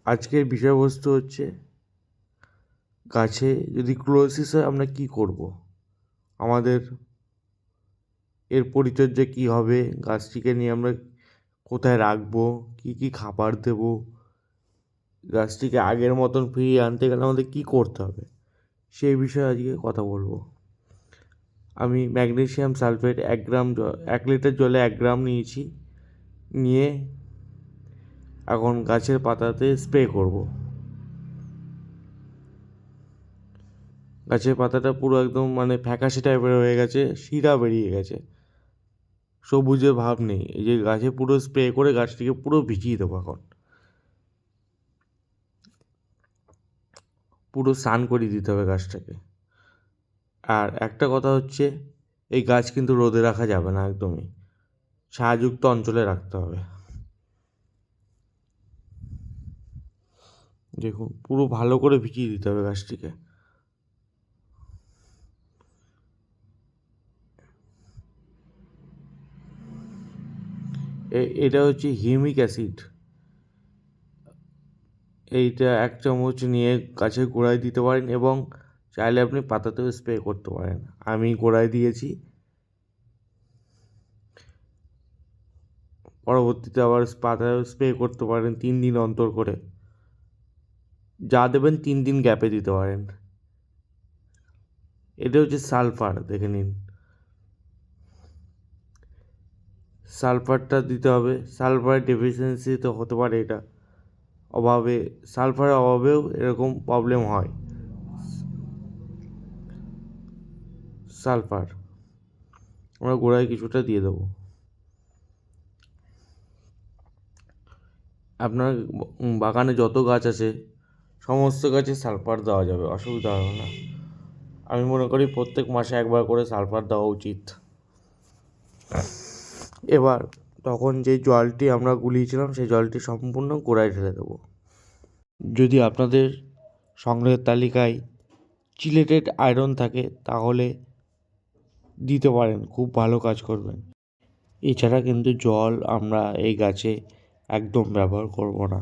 আজকের বিষয়বস্তু হচ্ছে গাছে যদি ক্লোরোসিস হয় আমরা কী করব, আমাদের এর পরিচর্যা কী হবে, গাছটিকে নিয়ে আমরা কোথায় রাখবো, কী কী খাবার দেবো, গাছটিকে আগের মতন ফিরিয়ে আনতে গেলে আমাদের কী করতে হবে সেই বিষয়ে আজকে কথা বলবো। আমি ম্যাগনেসিয়াম সালফেট 1 লিটার জলে 1 গ্রাম নিয়েছি, নিয়ে এখন গাছের পাতাতে স্প্রে করব। গাছের পাতাটা পুরো একদম ফ্যাকাশে টাইপের হয়ে গেছে, শিরা বেরিয়ে গেছে, সবুজের ভাব নেই। এই যে গাছে পুরো স্প্রে করে গাছটিকে পুরো ভিজিয়ে দেবো, এখন পুরো স্নান করিয়ে দিতে হবে গাছটাকে। আর একটা কথা হচ্ছে, এই গাছ কিন্তু রোদে রাখা যাবে না, একদমই ছায়াযুক্ত অঞ্চলে রাখতে হবে। দেখুন, পুরো ভালো করে ভিজিয়ে দিতে হবে গাছটিকে। এটা হচ্ছে হিউমিক অ্যাসিড। এইটা 1 চামচ নিয়ে গাছের গোড়ায় দিতে পারেন, এবং চাইলে আপনি পাতাতেও স্প্রে করতে পারেন। আমি গোড়ায় দিয়েছি, পরবর্তীতে আবার পাতায় স্প্রে করতে পারেন 3 দিন অন্তর করে। যা দেবেন 3 দিন গ্যাপে দিতে পারেন। এটা হচ্ছে সালফার, দেখে নিন। সালফারটা দিতে হবে, সালফারের ডেফিসিয়েন্সি তো হতে পারে, এটা অভাবে, সালফারের অভাবেও এরকম প্রবলেম হয়। সালফার আমরা গোড়ায় কিছুটা দিয়ে দেবো। আপনার বাগানে যত গাছ আছে সমস্ত গাছে সালফার দেওয়া যাবে, অসুবিধা হবে না। আমি মনে করি প্রত্যেক মাসে 1বার করে সালফার দেওয়া উচিত। এবার তখন যে জলটি আমরা গুলিয়েছিলাম সেই জলটি সম্পূর্ণ গোড়ায় ঢেলে দেবো। যদি আপনাদের সংগ্রহের তালিকায় চিলেটেড আয়রন থাকে তাহলে দিতে পারেন, খুব ভালো কাজ করবেন। এছাড়া কিন্তু জল আমরা এই গাছে একদম ব্যবহার করব না।